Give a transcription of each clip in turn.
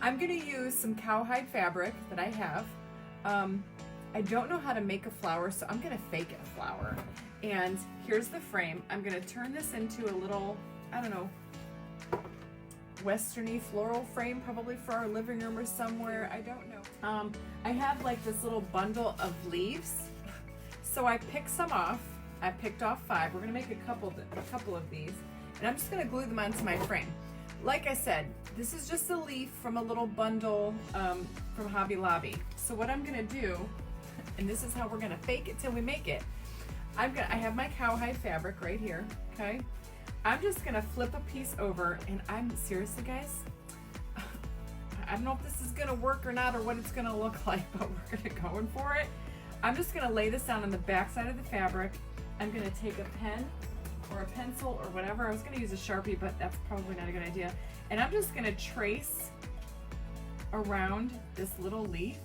I'm gonna use some cowhide fabric that I have. I don't know how to make a flower, so I'm gonna fake a flower. And here's the frame. I'm gonna turn this into a little, I don't know, westerny floral frame, probably for our living room or somewhere, I don't know. I have like this little bundle of leaves. So I picked some off. I picked off 5. We're gonna make a couple of these, and I'm just gonna glue them onto my frame. Like I said, this is just a leaf from a little bundle from Hobby Lobby. So what I'm gonna do, and this is how we're gonna fake it till we make it. I have my cowhide fabric right here, okay? I'm just gonna flip a piece over, and I'm seriously, guys, I don't know if this is gonna work or not, or what it's gonna look like, but we're gonna go in for it. I'm just gonna lay this down on the back side of the fabric. I'm gonna take a pen or a pencil or whatever. I was gonna use a Sharpie, but that's probably not a good idea. And I'm just gonna trace around this little leaf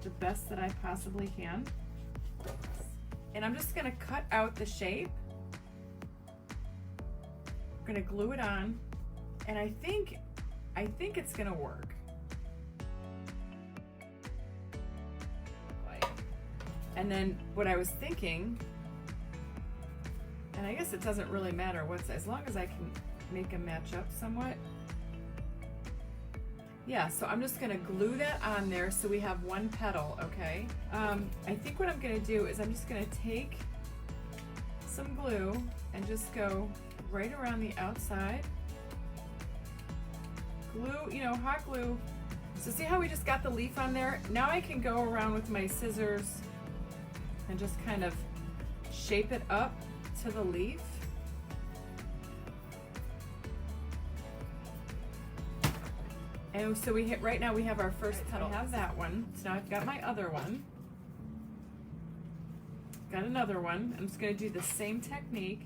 the best that I possibly can. And I'm just gonna cut out the shape. I'm gonna glue it on, and I think it's gonna work. And then what I was thinking, and I guess it doesn't really matter what's, as long as I can make them match up somewhat. Yeah, so I'm just gonna glue that on there so we have one petal, okay? I think what I'm gonna do is I'm just gonna take some glue and just go right around the outside. Glue, you know, hot glue. So see how we just got the leaf on there? Now I can go around with my scissors and just kind of shape it up to the leaf. And so right now we have our first petal. I have that one. So now I've got my other one. Got another one. I'm just gonna do the same technique.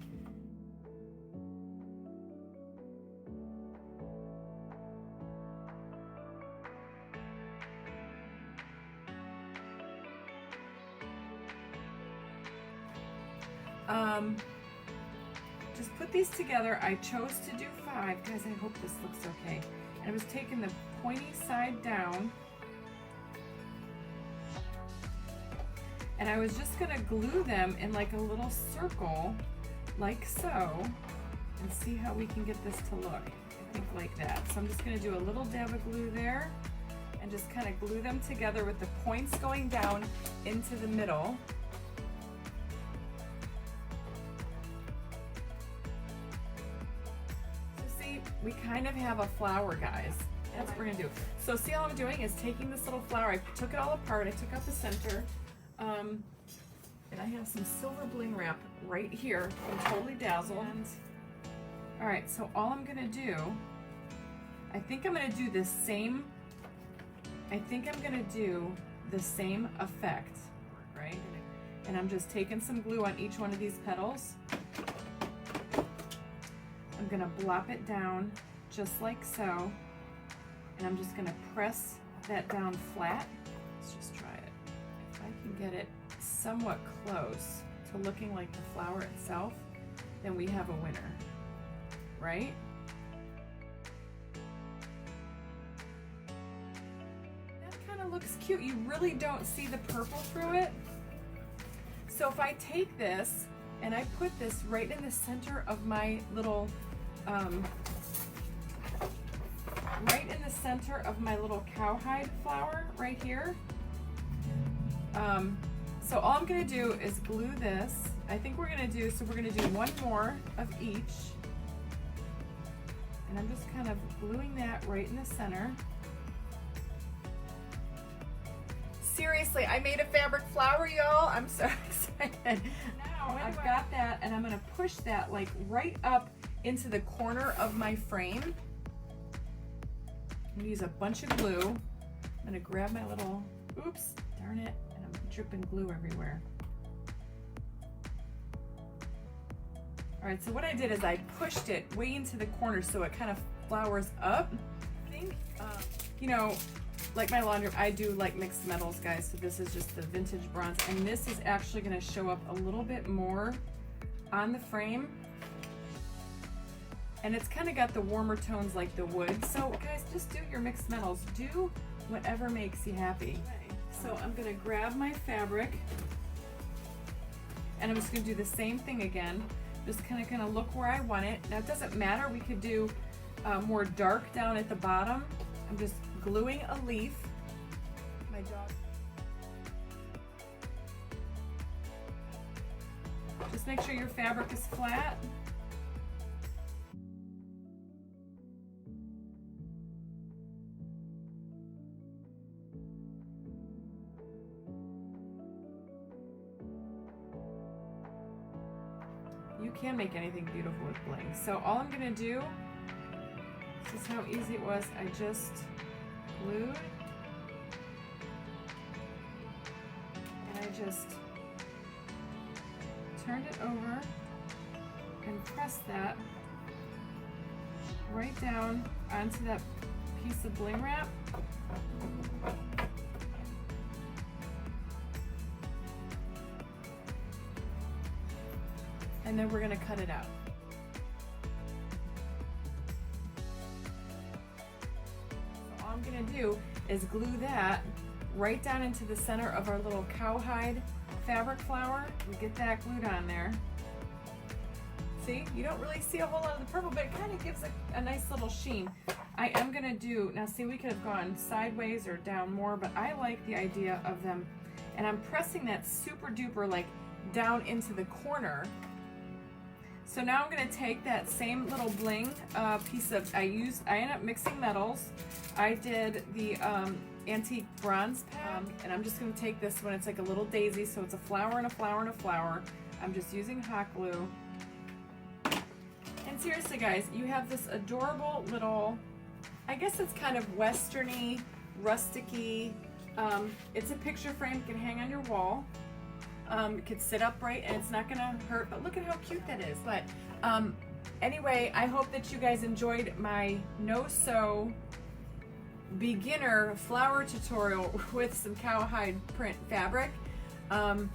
Just put these together. I chose to do 5. Guys, I hope this looks okay. And I was taking the pointy side down, and I was just gonna glue them in like a little circle, like so, and see how we can get this to look. I think like that. So I'm just gonna do a little dab of glue there, and just kind of glue them together with the points going down into the middle. We kind of have a flower, guys. That's what we're gonna do. So see how I'm doing is taking this little flower, I took it all apart, I took out the center, and I have some silver bling wrap right here from Totally Dazzled. All right, so all I'm gonna do, I think I'm gonna do the same effect, right? And I'm just taking some glue on each one of these petals. I'm gonna blop it down just like so, and I'm just gonna press that down flat. Let's just try it. If I can get it somewhat close to looking like the flower itself, then we have a winner, right? That kind of looks cute. You really don't see the purple through it. So if I take this and I put this right in the center of my little cowhide flower right here. So all I'm gonna do is glue this. I think we're gonna do one more of each. And I'm just kind of gluing that right in the center. Seriously, I made a fabric flower, y'all. I'm so excited. Now I've got that, and I'm gonna push that like right up into the corner of my frame. I'm gonna use a bunch of glue. I'm gonna grab my little, oops, darn it, and I'm dripping glue everywhere. All right, so what I did is I pushed it way into the corner so it kind of flowers up. I think, you know, like my laundry, I do like mixed metals, guys, so this is just the vintage bronze, and this is actually gonna show up a little bit more on the frame. And it's kind of got the warmer tones like the wood. So guys, just do your mixed metals. Do whatever makes you happy. So I'm gonna grab my fabric and I'm just gonna do the same thing again. Just kind of gonna look where I want it. Now it doesn't matter, we could do more dark down at the bottom. I'm just gluing a leaf. My dog. Just make sure your fabric is flat. You can make anything beautiful with bling. So all I'm gonna do, this is how easy it was, I just glued and I just turned it over and pressed that right down onto that piece of bling wrap. And then we're gonna cut it out. So all I'm gonna do is glue that right down into the center of our little cowhide fabric flower. We get that glued on there. See, you don't really see a whole lot of the purple, but it kind of gives a nice little sheen. I am gonna do, now see, we could have gone sideways or down more, but I like the idea of them. And I'm pressing that super duper like down into the corner. So now I'm gonna take that same little bling piece of, I ended up mixing metals. I did the antique bronze pad, and I'm just gonna take this one, it's like a little daisy, so it's a flower and a flower and a flower. I'm just using hot glue. And seriously guys, you have this adorable little, I guess it's kind of westerny, rusticy, it's a picture frame, you can hang on your wall. It could sit upright and it's not gonna hurt, but look at how cute that is. But anyway, I hope that you guys enjoyed my no-sew beginner flower tutorial with some cowhide print fabric. But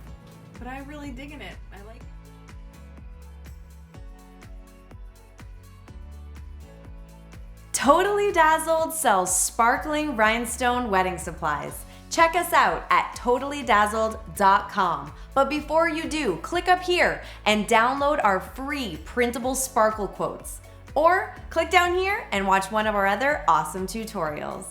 I'm really digging it. I like it. Totally Dazzled sells sparkling rhinestone wedding supplies. Check us out at totallydazzled.com. But before you do, click up here and download our free Printable Sparkle Quotes. Or click down here and watch one of our other awesome tutorials.